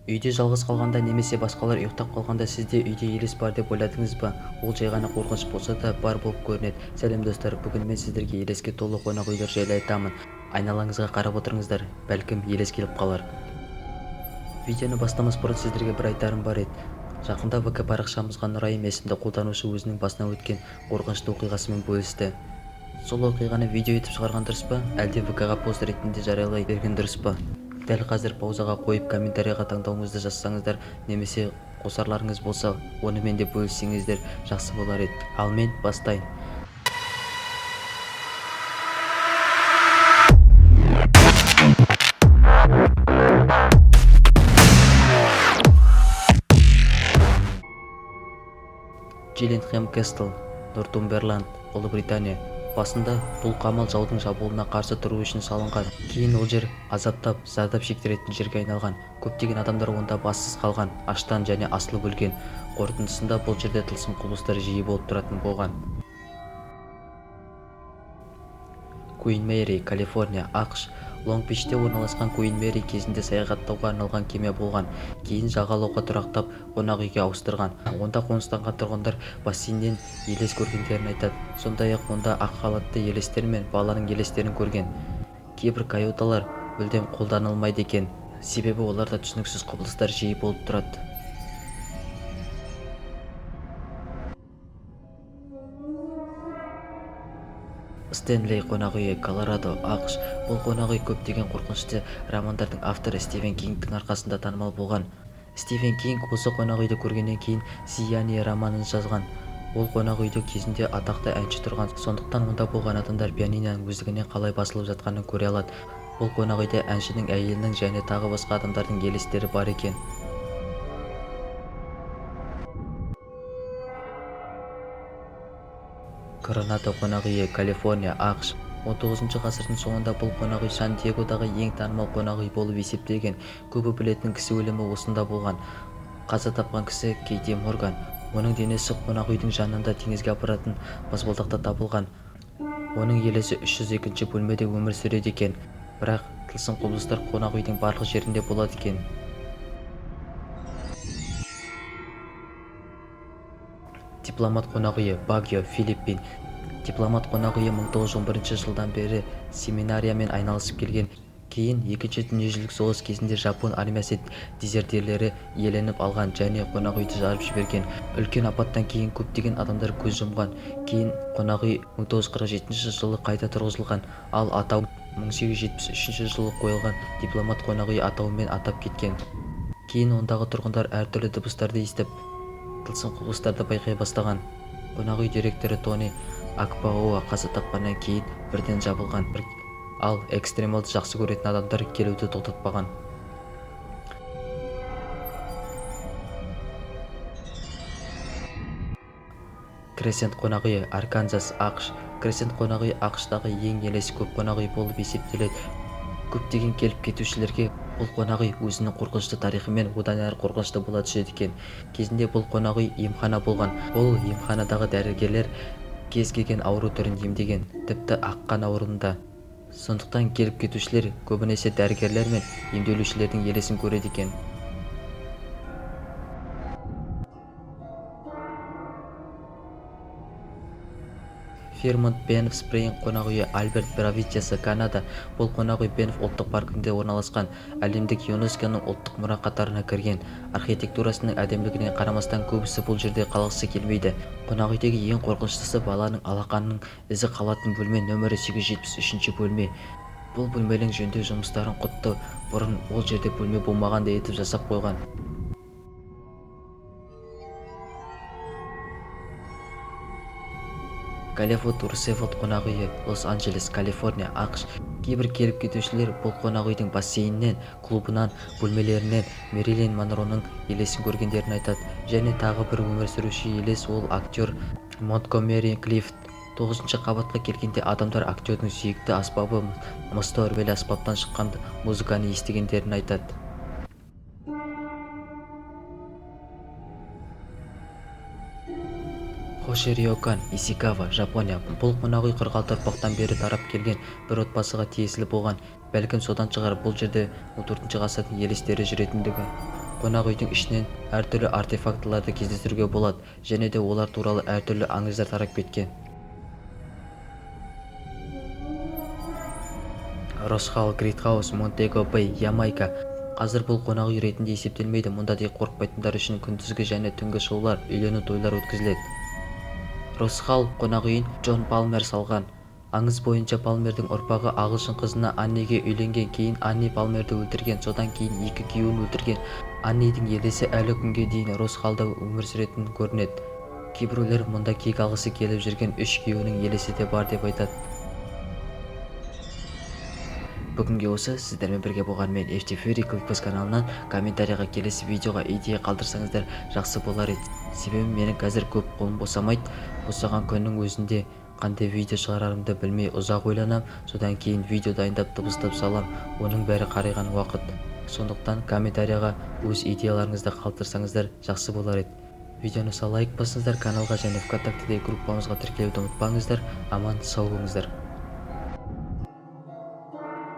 Үйде жалғыз қалғанда немесе басқалар ұйықтап қалғанда сізде үйде елес бар деп ойладыңыз ба? Ол жай ғана қорқыныш болса да бар болып көрінеді. Сәлем достар, бүгін мен сіздерге елеске толы қонақ үйлер жайлы айтамын. Айналаңызға қарап отырыңыздар, бәлкім елес келіп қалар. Видеоны бастамас бұрын сіздерге бір айтарым бар еді. Жақында ВК парақшамызға Нұрайым есімді қолданушы өзінің басынан өткен қорқынышты оқиғасымен бөлісті. Сол оқиғаны видео етіп шығарған дұрыс па, әлде ВК-ға пост ретінде жариялай берген дұрыс па? Дәл қазір паузаға қойып комментарийға таңдауыңызды жазсаңыздар, немесе қосарларыңыз болса, онымен де бөліссеңіздер жақсы болар еді. Ал мен бастайын. Gillingham Castle, Нортумберланд, Ұлыбритания. Басында бұл қамал жаудың шабуылына қарсы тұру үшін салынған. Кейін ол жер азаптап, зардап шектіретін жерге айналған. Көптеген адамдар онда бассыз қалған, аштан және асылып өлген. Қорытындысында бұл жерде тылсым құбылыстар жиі болып тұратын болған. Queen Mary, Калифорния, ақш. Лонг-Бичте орналасқан Queen Mary кезінде саяхаттауға арналған кеме болған. Кейін жағалауға тұрақтап, қонақ үйге ауыстырған. Онда қоныстанған тұрғындар бассейннен елес көргендерін айтады. Сондай-ақ онда ақ халатты елестер мен баланың елестерін көрген. Кейбір каюталар мүлдем қолданылмайды екен, себебі оларда түсініксіз құбылыстар жиі болып тұрады. Стэнли қонақ үйі, Колорадо, ақш. Бұл қонақ үй көптеген қорқынышты романдардың авторы Стивен Кингтің арқасында танымал болған. Стивен Кинг осы қонақ үйді көргеннен кейін «Сияние» романын жазған. Ол қонақ үйде кезінде атақты әнші тұрған, сондықтан онда болған адамдар пианиноның өздігінен қалай басылып жатқанын көре алады. Бұл қонақ үйде әншінің әйелінің және тағы басқа адамдардың елестері бар екен. Коронадо қонақ үйі, Калифорния, ақш. 19 ғасырдың соңында бұл қонақ үй Сан-Диегодағы ең танымал қонақ үй болып есептелген. Көбі білетін кісі өлімі осында болған. Қаза тапқан кісі Кейти Морган. Оның денесі қонақ үйдің жанында теңізге апаратын баспалдақта табылған. Оның елесі 302 бөлмеде өмір сүреді екен. Бірақ тылсым құбылыстар қонақ үйдің барлық жерінде болады екен. Дипломат қонақ үйі, Багио, Филиппин. Дипломат қонақ үйі 1911 жылдан бері семинариямен айналысып келген. Кейін Екінші дүниежүзілік соғыс кезінде Жапон армиясы дезертирлері иеленіп алған және қонақ үйді жарып жіберген. Үлкен апаттан кейін көптеген адамдар көз жұмған. Кейін қонақ үй 1947 жылы қайта тұрғызылған, ал атау 1873 жылы қойылған дипломат қонақ үй атауымен атап кеткен. Кейін ондағы тұрғындар әртүрлі дыбыстарды естіп, тылсым құбылыстарды байқай бастаған. Қонақ үй директоры Тони Акбаоа қаза тапқаннан кейін бірден жабылған. Ал экстремалды жақсы көретін адамдар келуді тоқтатпаған. Кресент қонақ үйі, Арканзас, ақш. Кресент қонақ үйі ақштағы ең елесі көп қонақ үй болып есептеледі. Көптеген келіп кетушілерге бұл қонақ үй өзінің қорқынышты тарихымен одан әрі қорқынышты бола түседі екен. Кезінде бұл қонақ үй емхана болған. Бұл емханадағы дәрігерлер кез келген ауру түрін емдеген, тіпті аққан ауруында. Сондықтан келіп кетушілер көбінесе дәрігерлер мен емделушілердің елесін көреді екен. Фермонт Бенф Спринг қонақ үйі, Альберт провинциясы, Канада. Бұл қонақ үй Бенф ұлттық паркінде орналасқан. Әлемдік ЮНЕСКО-ның ұлттық мұра қатарына кірген. Архитектурасының әдемілігіне қарамастан көбісі бұл жерде қалғысы келмейді. Қонақ үйдегі ең қорқыныштысы баланың алақанының ізі қалатын бөлме нөмірі 873 бөлме. Бұл бөлменің жөндеу жұмыстарын құтты бұрын ол жерде бөлме болмағандай етіп жасап қойған. Голливуд Рузвельт қонақ үйі, Лос-Анджелес, Калифорния, ақш. Кейбір келіп кетушілер бұл қонақ үйдің бассейнінен, клубынан, бөлмелерінен Мэрилин Монроның елесін көргендерін айтады. Және тағы бір өмір сүруші елес, ол актер Монтгомери Клифт. 9-шы қабатқа келгенде адамдар актердің сүйікті аспабы мысты өрмелі аспаптан шыққан музыканы естігендерін айтады. Хоши-рёкан, Исикава, Жапония. Бұл қонақ үй 46 ұрпақтан бері тарап келген бір отбасыға тиесілі болған. Бәлкім содан шығар бұл жерде 14 ғасырдың елестері жүретіндігі. қонақ үйдің ішінен әртүрлі артефактыларды кездестіруге болады, және де олар туралы әртүрлі аңыздар тарап кеткен. Росхал, Гритхаус, Монтего Бэй, Ямайка. Қазір бұл қонақ үй ретінде есептелмейді. Мұнда тек қорықпайтындар үшін күндізгі және түнгі шоулар, үйлену тойлар өткізіледі. Росхал қонақ үйін Джон Палмер салған. Аңыз бойынша Палмердің ұрпағы ағылшын қызына Анниге үйленген, кейін Анни Палмерді өлтірген, содан кейін екі күйеуін өлтірген. Аннидің елесі әлі күнге дейін Росхалда өмір сүретін көрінеді. Кейбіреулер мұнда кек алғысы келіп жүрген үш күйеуінің елесі де бар деп айтады. Бүгінге осы, сіздермен бірге болған мен FT Fury Clickbait каналынан. Комментарияға келесі видеоға идея қалдырсаңыздар жақсы болар еді. Себебі менің қазір көп қолым босамайды. Босаған күннің өзінде қандай видео шығарарымды білмей ұзақ ойланам, содан кейін видео дайындап дыбыстап салам. Оның бәрі қарайған уақыт. Сондықтан комментарияға өз идеяларыңызды қалдырсаңыздар жақсы болар еді. Видеоны лайк басыңыздар, каналға және ВКонтактедегі группамызға тіркелуді ұмытпаңыздар. Аман сау болыңыздар.